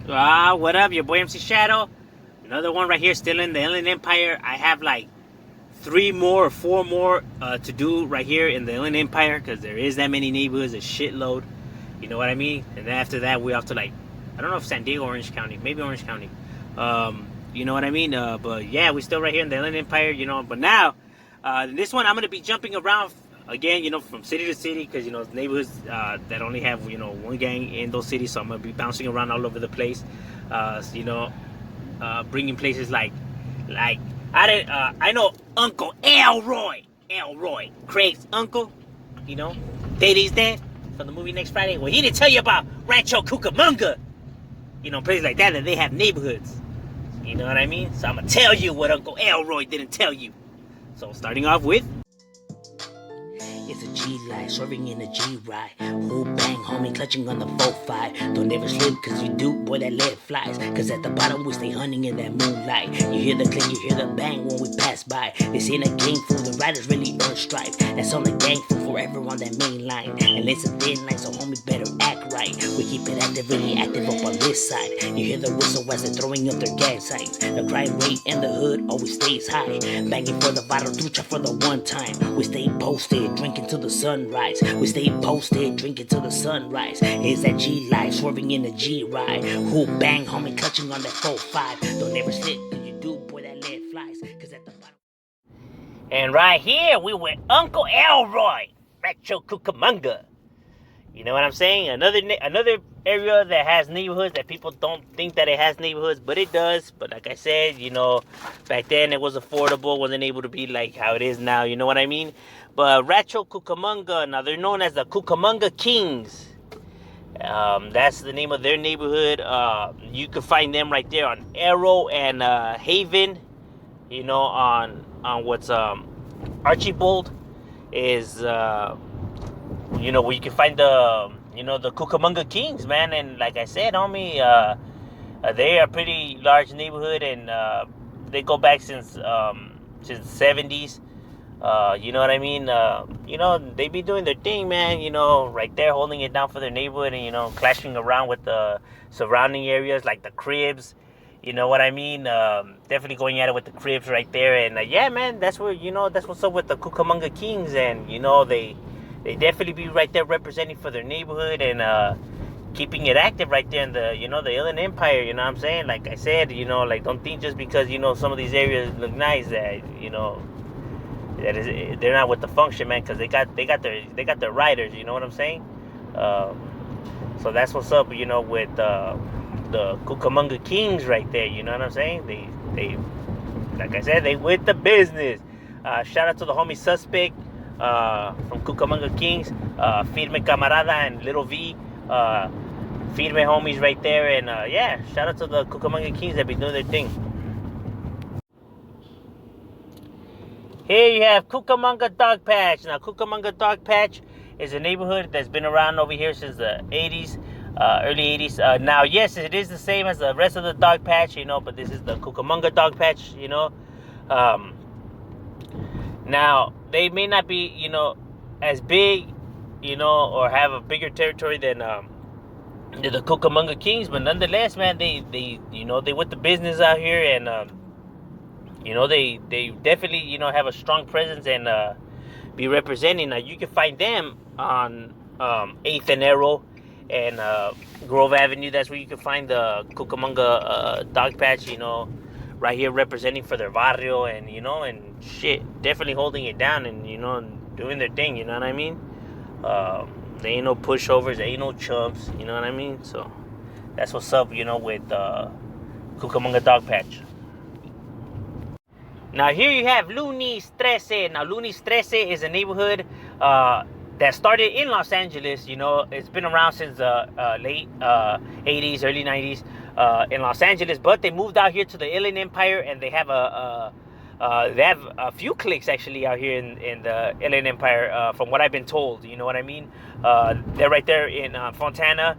What up? Your boy MC Shadow. Another one right here, still in the Inland Empire. I have like 3 more or 4 more to do right here in the Inland Empire because there is that many neighborhoods, a shitload. You know what I mean? And then after that, we have to like, I don't know if San Diego, Orange County, maybe Orange County. You know what I mean? But yeah, we're still right here in the Inland Empire. You know, but now this one I'm gonna be jumping around again. You know, from city to city because you know neighborhoods that only have one gang in those cities. So I'm gonna be bouncing around all over the place. Bringing places like I know Uncle Elroy, Craig's uncle, Daddy's dad from the movie Next Friday. Well, he didn't tell you about Rancho Cucamonga, places like that they have neighborhoods. You know what I mean? So I'm gonna tell you what Uncle Elroy didn't tell you. So starting off with. It's a G-life, swerving in a G-ride. Whole bang, homie, clutching on the 4-5. Don't ever slip, cause you do, boy, that lead flies. Cause at the bottom, we stay hunting in that moonlight. You hear the click, you hear the bang when we pass by. This ain't a game fool, the riders really earn stripes. That's on the gang fool, forever on that main line. And it's a thin line, so homie, better act right. We keep it active, really active up on this side. You hear the whistle as they're throwing up their gang signs. The crime rate in the hood always stays high. Banging for the barrio, trucha for the one time. We stay posted, drinking till the sunrise. We stay posted, drinking till the sunrise. It's that G-life, swerving in the G-ride. Who bang, homie, clutching on that 4-5. Don't ever slip, cause you do, boy, that lead flies. Cause at the bottom. And right here, we with Uncle Elroy, Rancho Cucamonga. You know what I'm saying? Another area that has neighborhoods that people don't think that it has neighborhoods, but it does. But like I said, back then it was affordable, wasn't able to be like how it is now. You know what I mean? But Rancho Cucamonga, now they're known as the Cucamonga Kings. That's the name of their neighborhood. You can find them right there on Arrow and Haven. On what's Archibald is. Where you can find the Cucamonga Kings, man. And like I said, homie, they are a pretty large neighborhood, and they go back since the 70s. You know what I mean? They be doing their thing, man, right there, holding it down for their neighborhood and, clashing around with the surrounding areas like the Cribs. You know what I mean? Definitely going at it with the Cribs right there. And yeah, man, that's what's up with the Cucamonga Kings. And, they definitely be right there representing for their neighborhood and keeping it active right there in the Inland Empire. You know what I'm saying? Like I said, like don't think just because some of these areas look nice that they're not with the function, man. Because they got their riders. You know what I'm saying? So that's what's up. With the Cucamonga Kings right there. You know what I'm saying? They like I said, they with the business. Shout out to the homie Suspect. From Cucamonga Kings, Firme Camarada and Little V, Firme homies right there, and yeah, shout out to the Cucamonga Kings that be doing their thing. Here you have Cucamonga Dog Patch. Now, Cucamonga Dog Patch is a neighborhood that's been around over here since the 80s, early 80s. Now, yes, it is the same as the rest of the dog patch, but this is the Cucamonga Dog Patch, Now, they may not be, as big, or have a bigger territory than the Cucamonga Kings, but nonetheless, man, they with the business out here, and they definitely have a strong presence and be representing. Now, you can find them on 8th and Arrow and Grove Avenue. That's where you can find the Cucamonga Dog Patch, right here representing for their barrio, and and shit, definitely holding it down, and doing their thing. You know what I mean? They ain't no pushovers, they ain't no chumps. You know what I mean? So that's what's up. With Cucamonga Dog Patch. Now here you have Loonies 13. Now Loonies 13 is a neighborhood that started in Los Angeles. It's been around since the late 80s, early 90s. In Los Angeles, but they moved out here to the Inland Empire, and they have a few cliques actually out here in the Inland Empire, from what I've been told. You know what I mean? They're right there in Fontana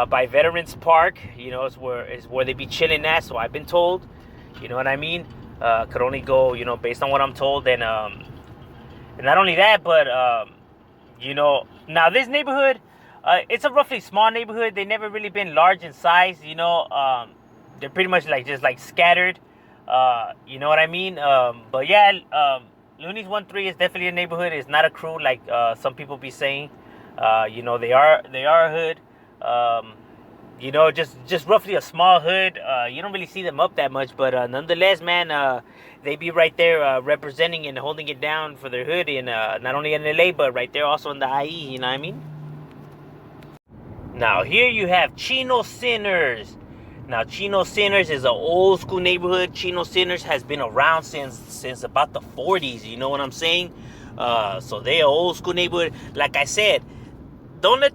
by Veterans Park. Is where they be chilling at. So I've been told. You know what I mean? Could only go based on what I'm told, and not only that, but now this neighborhood It's a roughly small neighborhood. They never really been large in size. They're pretty much like just like scattered. You know what I mean? But yeah, Loonies 1-3 is definitely a neighborhood. It's not a crew like some people be saying. They are a hood. Just roughly a small hood. You don't really see them up that much, but nonetheless, man, they be right there representing and holding it down for their hood in not only in LA, but right there also in the IE. You know what I mean? Now here you have Chino Sinners. Now Chino Sinners is an old school neighborhood. Chino Sinners has been around since about the 40s. You know what I'm saying? So they are old school neighborhood. Like I said, don't let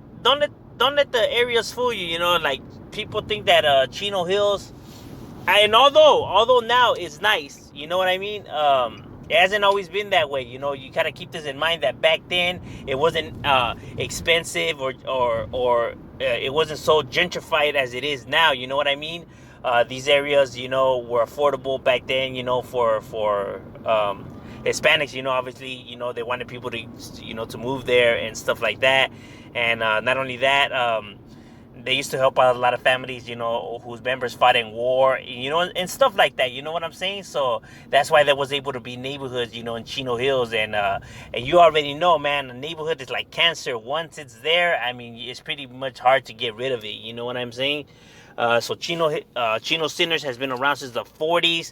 the areas fool you. You know, like people think that Chino Hills, and although now it's nice, you know what I mean. It hasn't always been that way. You know, you kind of keep this in mind that back then it wasn't expensive or it wasn't so gentrified as it is now. You know what I mean? These areas, you know, were affordable back then. You know, for Hispanics, you know, obviously, you know, they wanted people to, you know, to move there and stuff like that. And not only that, they used to help out a lot of families, you know, whose members fought in war, you know, and stuff like that. You know what I'm saying? So that's why there was able to be neighborhoods, you know, in Chino Hills. And you already know, man, a neighborhood is like cancer. Once it's there, I mean, it's pretty much hard to get rid of it. You know what I'm saying? So Chino Sinners has been around since the 40s.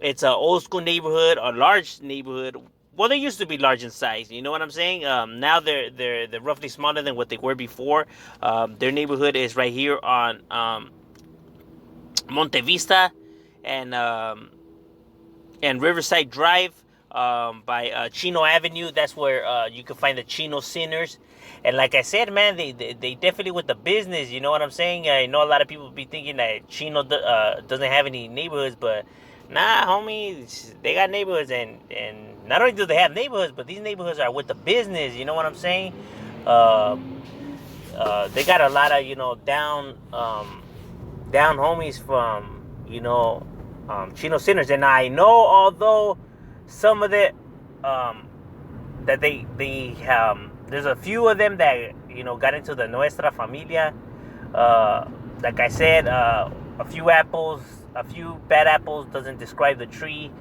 It's an old school neighborhood, a large neighborhood. Well, they used to be large in size. You know what I'm saying? Now they're roughly smaller than what they were before. Their neighborhood is right here on Monte Vista and Riverside Drive by Chino Avenue. That's where you can find the Chino Sinners. And like I said, man, they definitely with the business. You know what I'm saying? I know a lot of people be thinking that Chino doesn't have any neighborhoods, but nah, homie, they got neighborhoods, and not only do they have neighborhoods, but these neighborhoods are with the business. You know what I'm saying? They got a lot of, you know, down homies from, you know, Chino Sinners. And I know, although some of it that they there's a few of them that, you know, got into the Nuestra Familia. Like I said, a few bad apples doesn't describe the tree.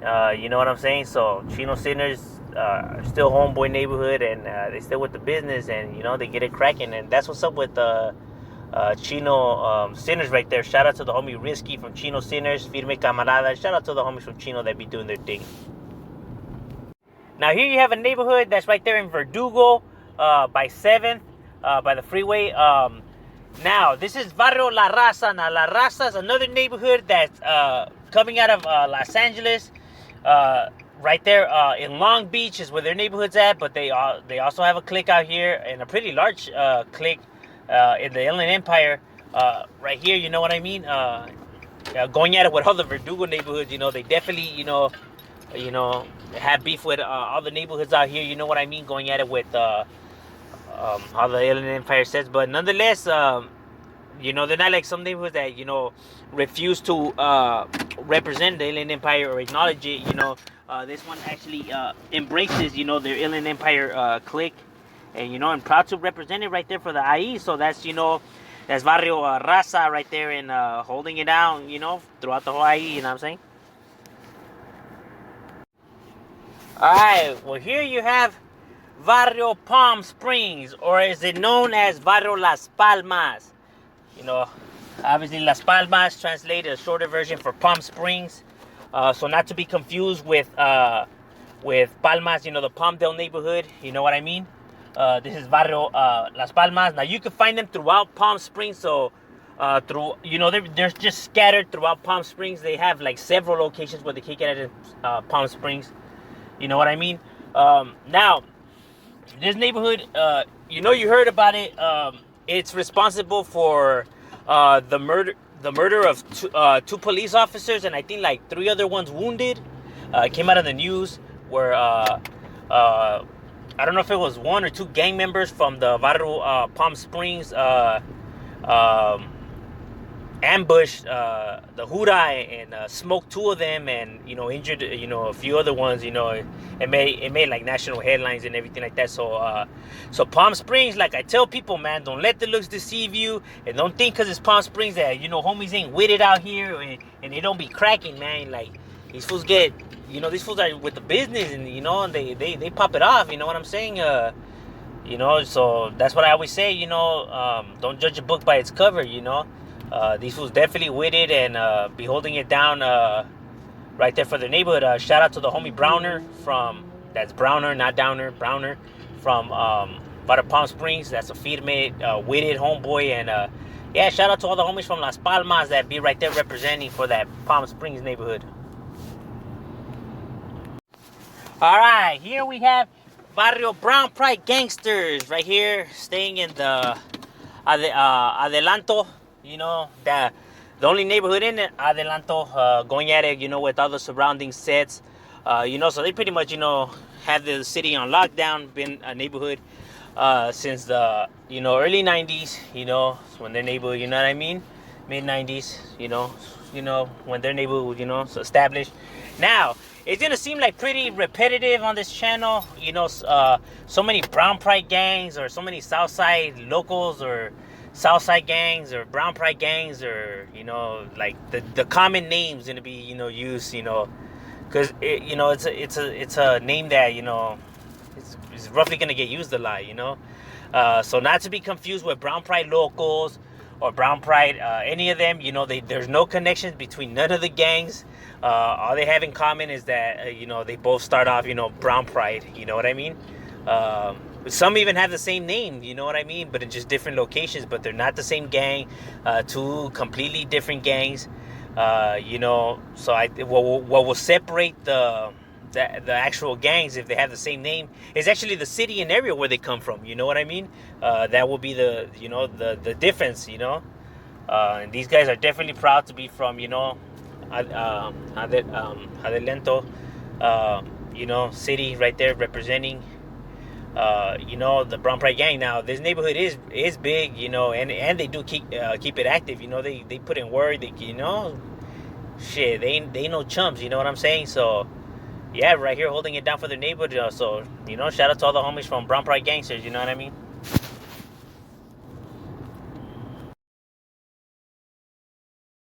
You know what I'm saying? So Chino Sinners are still homeboy neighborhood, and they still with the business, and you know, they get it cracking. And that's what's up with Chino Sinners right there. Shout out to the homie Risky from Chino Sinners, Firme Camarada. Shout out to the homies from Chino that be doing their thing. Now here you have a neighborhood that's right there in Verdugo by 7th, by the freeway. Now, this is Barrio La Raza. Now, La Raza is another neighborhood that's coming out of Los Angeles. Right there in Long Beach is where their neighborhood's at, but they also have a clique out here, and a pretty large clique in the Inland Empire. Right here, you know what I mean? Going at it with all the Verdugo neighborhoods, you know, they definitely, you know, have beef with all the neighborhoods out here. You know what I mean? Going at it with how the Inland Empire says, but nonetheless, you know, they're not like some neighborhoods that, you know, refuse to represent the Inland Empire or acknowledge it. You know, this one actually embraces, you know, their Inland Empire clique, and you know, I'm proud to represent it right there for the IE. So that's, you know, that's Barrio Raza right there, and holding it down, you know, throughout the whole IE. You know what I'm saying? All right. Well, here you have Barrio Palm Springs, or is it known as Barrio Las Palmas? You know, obviously Las Palmas translated a shorter version for Palm Springs. So not to be confused with Palmas, you know, the Palmdale neighborhood. You know what I mean? This is Barrio Las Palmas. Now you can find them throughout Palm Springs. So through, you know, they're just scattered throughout Palm Springs. They have like several locations where they kick it at Palm Springs. You know what I mean? Now, this neighborhood, you know, you heard about it. It's responsible for the murder of two police officers, and I think like 3 other ones wounded. It came out of the news where I don't know if it was 1 or 2 gang members from the Barrio Palm Springs ambushed the Huda and smoked 2 of them, and injured a few other ones. It made like national headlines and everything like that. So Palm Springs, like I tell people, man, don't let the looks deceive you, and don't think because it's Palm Springs that homies ain't with it out here, and they don't be cracking, man. Like these fools get, these fools are with the business, and and they pop it off. You know what I'm saying? So that's what I always say. Don't judge a book by its cover. These fools definitely with it, and be holding it down right there for their neighborhood. Shout out to the homie Browner that's Browner, not Downer, Browner from Vario Palm Springs. That's a firme, witted homeboy, and yeah, shout out to all the homies from Las Palmas that be right there representing for that Palm Springs neighborhood. All right, here we have Barrio Brown Pride Gangsters right here, staying in the Adelanto. The only neighborhood in it, Adelanto, going at it, with all the surrounding sets. So they pretty much, have the city on lockdown, been a neighborhood since the, early 90s, when their neighborhood, you know what I mean? Mid 90s, when their neighborhood, was established. Now, it's gonna seem like pretty repetitive on this channel, so many Brown Pride gangs, or so many Southside locals, or Southside gangs, or Brown Pride gangs, or like the common names gonna be used, because it's a name that it's roughly gonna get used a lot, so not to be confused with Brown Pride locals or Brown Pride, any of them. There's no connections between none of the gangs. All they have in common is that they both start off Brown Pride. You know what I mean? Some even have the same name. You know what I mean? But in just different locations. But they're not the same gang. 2 completely different gangs. So what will separate the actual gangs, if they have the same name, is actually the city and area where they come from. You know what I mean? That will be the the difference. And these guys are definitely proud to be from Adelanto, city right there, representing the Brown Pride gang. Now this neighborhood is big, and they do keep it active. They put in work. They shit, they ain't no chumps. You know what I'm saying? So yeah, right here holding it down for their neighborhood. So shout out to all the homies from Brown Pride Gangsters. You know what I mean?